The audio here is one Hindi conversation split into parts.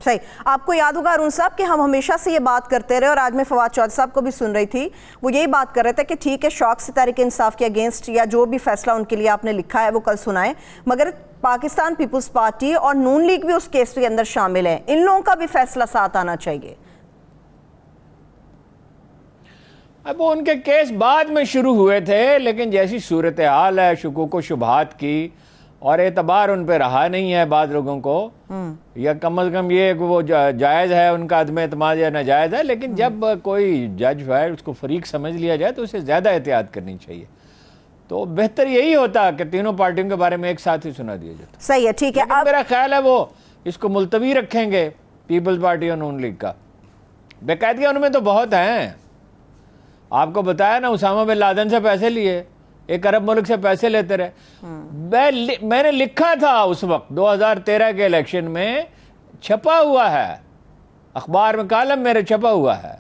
सही। आपको याद होगा अरुण साहब कि हम हमेशा से ये बात करते रहे, और आज मैं फवाद चौधरी साहब को भी सुन रही थी, वो यही बात कर रहे थे कि ठीक है शौक से तहरीक इंसाफ के अगेंस्ट या जो भी फैसला उनके लिए आपने लिखा है वो कल सुनाए, मगर पाकिस्तान पीपल्स पार्टी और नून लीग भी उस केस के अंदर शामिल है, इन लोगों का भी फैसला साथ आना चाहिए। अब उनके केस बाद में शुरू हुए थे, लेकिन जैसी सूरत हाल है शुकूक व शुबहात की, और एतबार उन पे रहा नहीं है बाद लोगों को, या कम अज़ कम ये वो जायज़ है उनका अदम एतमाद या नाजायज़ है, लेकिन जब कोई जज है उसको फरीक समझ लिया जाए तो उसे ज़्यादा एहतियात करनी चाहिए। तो बेहतर यही होता कि तीनों पार्टियों के बारे में एक साथ ही सुना दिया जाता। सही है, ठीक है। अब मेरा ख्याल है वो इसको मुलतवी रखेंगे पीपल्स पार्टी और नून लीग का। बेकायदगियाँ उनमें तो बहुत हैं, आपको बताया ना, उसामा बिन लादेन से पैसे लिए, एक अरब मुल्क से पैसे लेते रहे। मैंने लिखा था उस वक्त 2013 के इलेक्शन में, छपा हुआ है अखबार में, कालम मेरे छपा हुआ है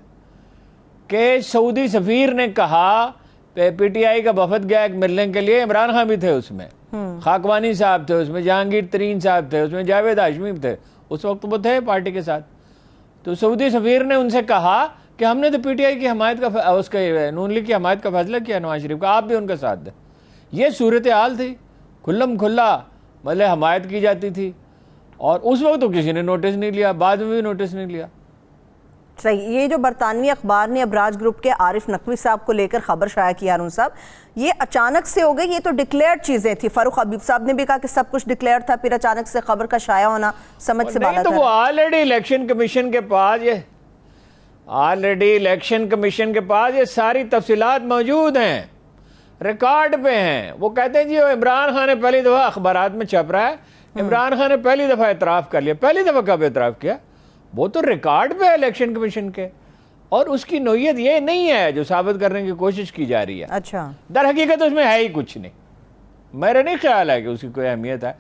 कि सऊदी सफीर ने कहा, पीटीआई का वफद गया एक मिलने के लिए, इमरान खान भी थे उसमें, खाकवानी साहब थे उसमें, जहांगीर तरीन साहब थे उसमें, जावेद हाशमी थे, उस वक्त वो थे पार्टी के साथ। तो सऊदी सफीर ने उनसे कहा कि हमने तो पीटीआई की हमायत का, उसके नून लीग की हमायत का फैसला किया नवाज शरीफ का, आप भी उनके साथ दें। ये सूरत हाल थी, खुल्लम खुल्ला मतलब हमायत की जाती थी, और उस वक्त तो किसी ने नोटिस नहीं लिया, बाद में भी नोटिस नहीं लिया। सही। ये जो बरतानवी अखबार ने अबराज ग्रुप के आरिफ नकवी साहब को लेकर खबर शाया की, अरुण साहब, ये अचानक से हो गई, ये तो डिक्लेयर्ड चीजें थी। फारूक हबीब साहब ने भी कहा कि सब कुछ डिक्लेयर था, फिर अचानक से खबर का शाया होना समझ से बाहर। तो वो ऑलरेडी इलेक्शन कमीशन के पास ये सारी तफसीलात मौजूद हैं, रिकॉर्ड पे हैं। वो कहते हैं जी इमरान खान ने पहली दफा अखबारात में छप रहा है, इमरान खान ने पहली दफा एतराफ़ कर लिया। पहली दफा कब एतराफ़ किया? वो तो रिकॉर्ड पे है इलेक्शन कमीशन के, और उसकी नोयत ये नहीं है जो साबित करने की कोशिश की जा रही है। अच्छा, दर हकीकत उसमें है ही कुछ नहीं, मेरा नहीं ख्याल है कि उसकी कोई अहमियत है।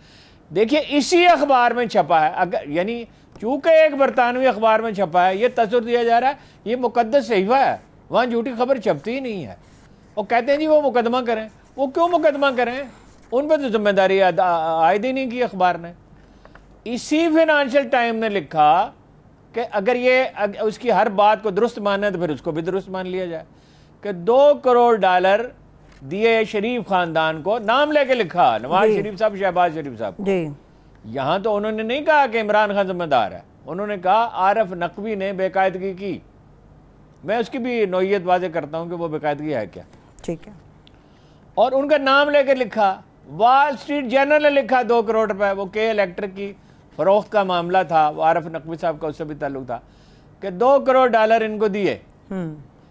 देखिए इसी अखबार में छपा है, अगर यानी चूंकि एक बरतानवी अखबार में छपा है, ये तसव्वुर दिया जा रहा है ये मुकद्दस सहीफा है, वहाँ झूठी खबर छपती ही नहीं है। और कहते हैं जी वो मुकदमा करें, वो क्यों मुकदमा करें? उन पर तो जिम्मेदारी आयद ही नहीं की अखबार ने। इसी फाइनेंशियल टाइम ने लिखा कि अगर ये उसकी हर बात को दुरुस्त माने तो फिर उसको भी दुरुस्त मान लिया जाए, कि $2 करोड़ दिए शरीफ खानदान को, नाम लेके लिखा, नवाज शरीफ साहब, शहबाज शरीफ साहब जी। यहाँ तो उन्होंने नहीं कहा कि इमरान खान जिम्मेदार है, उन्होंने कहा आरिफ नकवी ने बेकायदगी की। मैं उसकी भी नोयत वाज़ेह करता हूँ कि वो बेकायदगी है क्या, ठीक है। और उनका नाम लेकर लिखा। वॉल स्ट्रीट जर्नल ने लिखा 2 करोड़ रुपए, वो के इलेक्ट्रिक की फरोख्त का मामला था, वो आरिफ नकवी साहब का उससे भी ताल्लुक था, कि $2 करोड़ इनको दिए।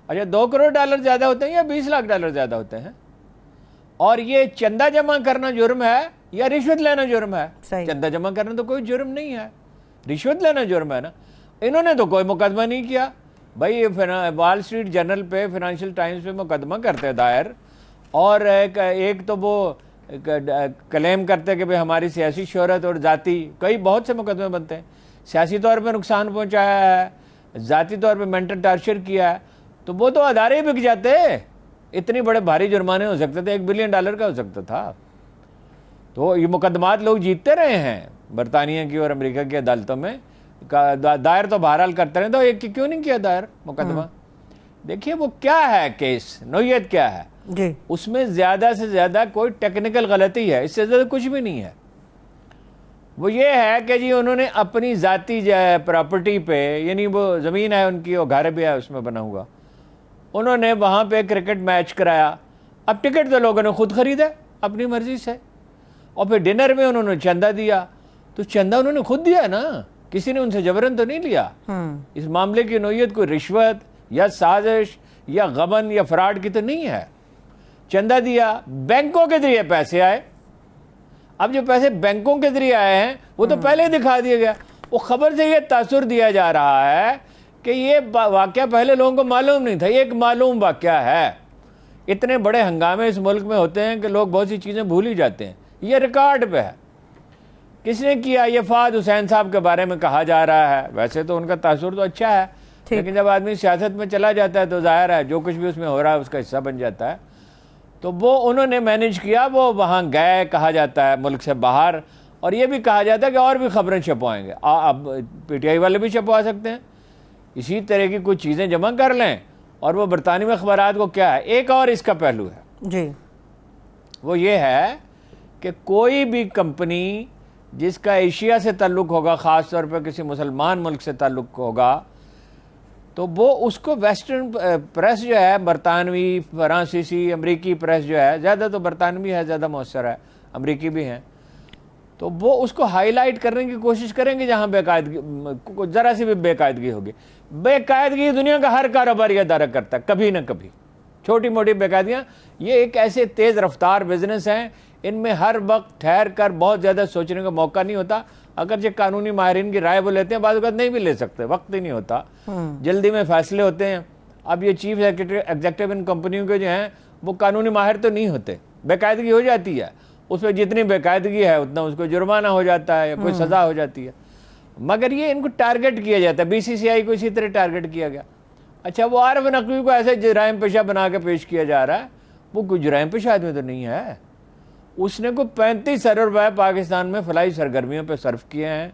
अच्छा, $2 करोड़ ज्यादा होते हैं या $20 लाख ज्यादा होते हैं? और ये चंदा जमा करना जुर्म है या रिश्वत लेना जुर्म है? चंदा जमा करना तो कोई जुर्म नहीं है, रिश्वत लेना जुर्म है ना। इन्होंने तो कोई मुकदमा नहीं किया भाई। वॉल स्ट्रीट जर्नल पे, फाइनेंशियल टाइम्स पे मुकदमा करते दायर, और एक तो वो क्लेम करते कि भाई हमारी सियासी शोहरत और जाति, कई बहुत से मुकदमे बनते हैं, सियासी तौर पे नुकसान पहुंचाया है, जाती तौर पे मेंटल टार्चर किया है, तो वो तो अदारे ही बिक जाते। इतने बड़े भारी जुर्माने हो सकते थे, $1 बिलियन का हो सकता था। तो ये मुकदमात लोग जीतते रहे हैं बरतानिया की और अमेरिका की अदालतों में, दायर तो बहरहाल करते रहे, तो एक क्यों नहीं किया दायर मुकदमा? देखिए वो क्या है केस, नोयत क्या है जी। उसमें ज्यादा से ज्यादा कोई टेक्निकल गलती है, इससे ज्यादा कुछ भी नहीं है। वो ये है कि जी उन्होंने अपनी जाती प्रॉपर्टी पे, यानी वो ज़मीन है उनकी और घर भी है उसमें बना हुआ, उन्होंने वहाँ पे क्रिकेट मैच कराया। अब टिकट तो लोगों ने खुद खरीदा अपनी मर्जी से, और फिर डिनर में उन्होंने चंदा दिया, तो चंदा उन्होंने खुद दिया ना, किसी ने उनसे जबरन तो नहीं लिया। इस मामले की नोयत कोई रिश्वत या साजिश या गबन या फ्रॉड की तो नहीं है। चंदा दिया, बैंकों के जरिए पैसे आए। अब जो पैसे बैंकों के जरिए आए हैं वो तो पहले ही दिखा दिया गया। वो खबर से ये तासुर दिया जा रहा है कि ये वाकया पहले लोगों को मालूम नहीं था, ये एक मालूम वाकया है। इतने बड़े हंगामे इस मुल्क में होते हैं कि लोग बहुत सी चीज़ें भूल ही जाते हैं। ये रिकॉर्ड पे है, किसने किया? ये फाद हुसैन साहब के बारे में कहा जा रहा है। वैसे तो उनका तासुर तो अच्छा है, लेकिन जब आदमी सियासत में चला जाता है तो जाहिर है जो कुछ भी उसमें हो रहा है उसका हिस्सा बन जाता है। तो वो उन्होंने मैनेज किया, वो वहाँ गए कहा जाता है मुल्क से बाहर, और ये भी कहा जाता है कि और भी खबरें छपवाएंगे। अब पीटीआई वाले भी छपवा सकते हैं, इसी तरह की कुछ चीज़ें जमा कर लें। और वो बरतानवी अखबारात को क्या है, एक और इसका पहलू है जी, वो ये है कि कोई भी कंपनी जिसका एशिया से ताल्लुक़ होगा, ख़ास तौर पर किसी मुसलमान मुल्क से ताल्लुक़ होगा, तो वो उसको वेस्टर्न प्रेस जो है, बरतानवी, फ्रांसीसी, अमरीकी प्रेस जो है, ज़्यादा तो बरतानवी है, ज़्यादा मौसर है, अमरीकी भी हैं, तो वो उसको हाईलाइट करने की कोशिश करेंगे जहाँ बेकायदगी, ज़रा सी भी बेकायदगी होगी। बेकायदगी दुनिया का हर कारोबारी अदारा करता है कभी ना कभी, छोटी मोटी बेकायदियाँ। ये एक ऐसे तेज़ रफ्तार बिजनेस हैं, इनमें हर वक्त ठहर कर बहुत ज़्यादा सोचने का मौका नहीं होता। अगर जो कानूनी माहिरीन की राय वो लेते हैं, बाद नहीं भी ले सकते, वक्त ही नहीं होता, जल्दी में फैसले होते हैं। अब ये चीफ एग्जीक्यूटिव इन कंपनियों के जो हैं वो कानूनी माहिर तो नहीं होते, बेकायदगी हो जाती है, उस पर जितनी बेकायदगी है उतना उसको जुर्माना हो जाता है या कोई सज़ा हो जाती है, मगर ये इनको टारगेट किया जाता है। बीसीसीआई को इसी तरह टारगेट किया गया। अच्छा, वो आरिफ नकवी को ऐसे जराइम पेशा बना के पेश किया जा रहा है, वो कोई जराइम पेशा आदमी तो नहीं है। उसने को 35 अरब रुपये पाकिस्तान में फलाई सरगर्मियों पे सर्फ किए हैं।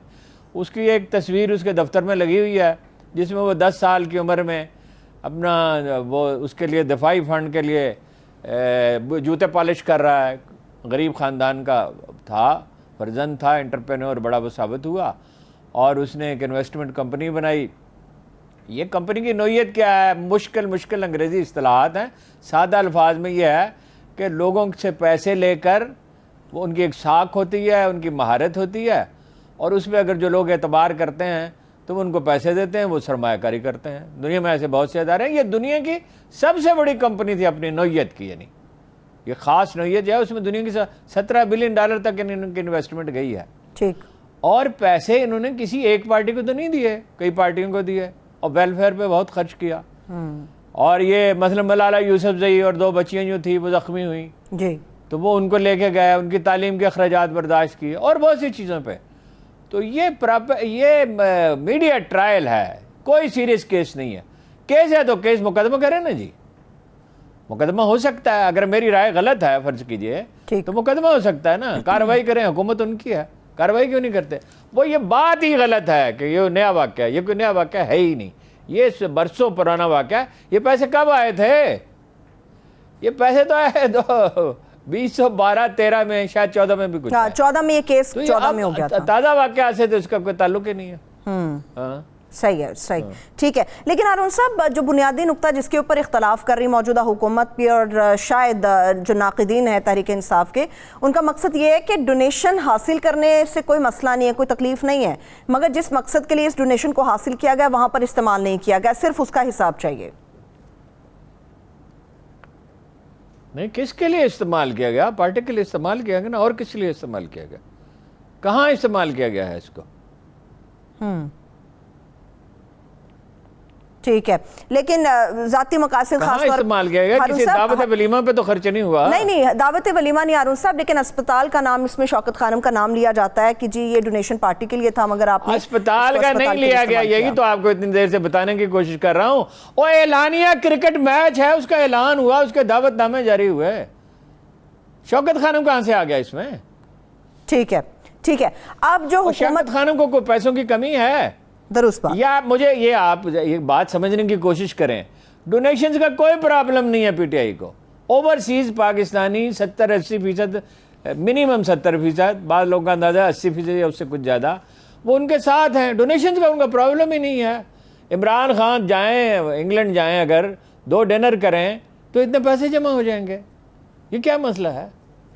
उसकी एक तस्वीर उसके दफ्तर में लगी हुई है जिसमें वो 10 साल की उम्र में अपना वो उसके लिए दफाई फंड के लिए जूते पॉलिश कर रहा है। गरीब ख़ानदान का था, फर्जंद था, एंटरप्रेन्योर बड़ा वो साबित हुआ और उसने एक इन्वेस्टमेंट कंपनी बनाई। ये कंपनी की नोयत क्या है, मुश्किल अंग्रेज़ी इस्तिलाहात हैं। सादा अल्फाज में ये है कि लोगों से पैसे लेकर, वो उनकी एक साख होती है, उनकी महारत होती है, और उसमें अगर जो लोग एतबार करते हैं तो वो उनको पैसे देते हैं, वो सरमायाकारी करते हैं। दुनिया में ऐसे बहुत से अदारे हैं। ये दुनिया की सबसे बड़ी कंपनी थी अपनी नोयत की, यानी ये ख़ास नोयत है, उसमें दुनिया की $17 बिलियन तक इनकी इन्वेस्टमेंट गई है। ठीक, और पैसे इन्होंने किसी एक पार्टी को तो नहीं दिए, कई पार्टियों को दिए और वेलफेयर पे बहुत खर्च किया। और ये मसलन मलाला यूसुफजई और 2 बच्चियां जो थी वो ज़ख्मी हुई जी, तो वो उनको लेके गए, उनकी तालीम के अखराजात बर्दाश्त किए और बहुत सी चीज़ों पे। तो ये मीडिया ट्रायल है, कोई सीरियस केस नहीं है। केस है तो केस मुकदमा करें ना जी, मुकदमा हो सकता है। अगर मेरी राय गलत है फर्ज कीजिए तो मुकदमा हो सकता है ना, कार्रवाई करें, हुकूमत उनकी है, कार्रवाई क्यों नहीं करते? वो ये बात ही गलत है कि ये नया वाक़या है, ये कोई नया वाक़या है ही नहीं, ये बरसों पुराना वाक़या है। ये पैसे कब आए थे? ये पैसे तो आए 2012-13 में, शायद 14 में भी कुछ। 14 में ये केस, तो 14 में हो गया था। ताज़ा वाक़या से तो इसका कोई ताल्लुक ही नहीं है। हाँ, सही है, सही, ठीक है। लेकिन हारून साहब, जो बुनियादी नुक्ता जिसके ऊपर इख्तलाफ कर रही मौजूदा हुकूमत भी और शायद जो नाक़िदीन है तहरीक इंसाफ के, उनका मकसद ये है कि डोनेशन हासिल करने से कोई मसला नहीं है, कोई तकलीफ नहीं है, मगर जिस मकसद के लिए इस डोनेशन को हासिल किया गया वहाँ पर इस्तेमाल नहीं किया गया, सिर्फ उसका हिसाब चाहिए। नहीं, किसके लिए इस्तेमाल किया गया? पार्टी के लिए इस्तेमाल किया गया ना, और किस लिए इस्तेमाल किया गया? कहाँ इस्तेमाल किया गया है इसको? ठीक है, लेकिन जाती मकासद खास तौर इस्तेमाल किया गया, किसी दावत वलीमा पे तो खर्च नहीं हुआ। नहीं, दावत वलीमा नहीं हारून साहब, लेकिन अस्पताल का नाम, इसमें शौकत खानम का नाम लिया जाता है कि जी ये डोनेशन पार्टी के लिए था, मगर आपने अस्पताल का नहीं लिया गया। यही तो आपको इतनी देर से बताने की कोशिश कर रहा हूँ। वो एलानिया क्रिकेट मैच है, उसका ऐलान हुआ, उसके दावतनामे जारी हुए, शौकत खानम कहाँ से आ गया इसमें? ठीक है, ठीक है। अब जो शौकत खानम को कोई पैसों की कमी है? या मुझे ये आप एक बात समझने की कोशिश करें, डोनेशंस का कोई प्रॉब्लम नहीं है पीटीआई को। ओवरसीज पाकिस्तानी 70-80%, मिनिमम 70%, बाद लोगों का अंदाजा 80% या उससे कुछ ज़्यादा, वो उनके साथ हैं। डोनेशंस का उनका प्रॉब्लम ही नहीं है। इमरान खान जाएं, इंग्लैंड जाएं, अगर 2 डिनर करें तो इतने पैसे जमा हो जाएंगे। ये क्या मसला है?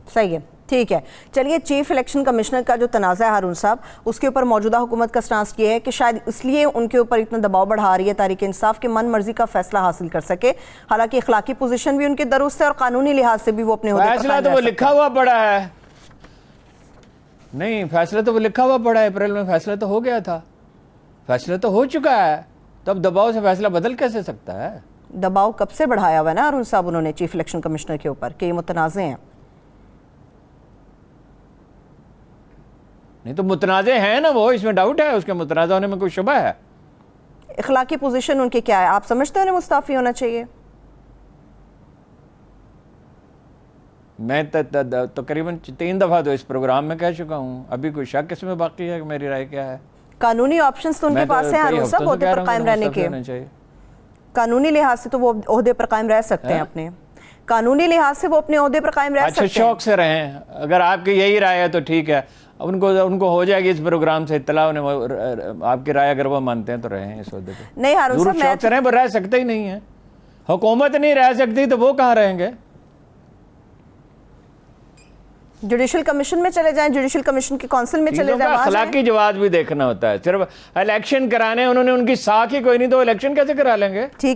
सही है, ठीक है। चलिए, चीफ इलेक्शन कमिश्नर का जो तनाज़ा है हारून साहब, उसके ऊपर मौजूदा हुकूमत का स्टांस ये है कि शायद इसलिए उनके ऊपर इतना दबाव बढ़ा रही है तहरीक इंसाफ के मन मर्जी का फैसला हासिल कर सके। हालांकि इखलाकी पोजीशन भी उनकी दुरुस्त है और कानूनी लिहाज से भी वो अपने फैसला तो वो लिखा हुआ पड़ा है। नहीं, फैसला तो वो लिखा हुआ पड़ा है, अप्रैल में फैसला तो हो गया था, फैसला तो हो चुका है, तब दबाव से फैसला बदल कैसे सकता है? दबाव कब से बढ़ाया हुआ है ना हारून साहब उन्होंने चीफ इलेक्शन कमिश्नर के ऊपर कि ये मुतनाज़े हैं। नहीं तो मुतनाज़े हैं ना वो, इसमें डाउट है? उसके मुतनाज़ा होने में कोई शुबा है? इखलाकी पोजीशन उनकी क्या है? आप समझते हो उन्हें मुस्ताफ़ी होना चाहिए? मैं तकरीबन 3 दफ़ा तो इस प्रोग्राम में कह चुका हूँ, अभी कोई शक इसमें बाकी है कि मेरी राय क्या है। कानूनी ऑप्शंस तो उनके मैं पास हैं कई हारून हफ्तों साहब से ओहदे कह पर रहा हूँ कायम कि रहने मुस्तफ़ी के, होना चाहिए। कानूनी लिहाज से तो वो ओहदे पर कायम रह सकते हैं अपने, कानूनी लिहाज से वो अपने ओहदे पर कायम रह अच्छा, सकते हैं। शौक से रहें, अगर आपकी यही राय है तो ठीक है, उनको हो जाएगी इस प्रोग्राम से इत्तला, उन्हें आपकी राय अगर वो मानते हैं तो रहें इस ओहदे पे। नहीं हारून दूर साहब, शौक से रहें, वो रह सकते ही नहीं है। हुकूमत नहीं रह सकती तो वो कहाँ रहेंगे? जुडिशल कमीशन में चले जाएं, जुडिशल कमीशन की काउंसिल में चले चीज़ों का जाएं, वहाँ जाएं। अखलाकी जवाब भी देखना होता है। सिर्फ इलेक्शन कराने, उन्होंने उनकी साख ही कोई नहीं तो इलेक्शन कैसे करा लेंगे? ठीक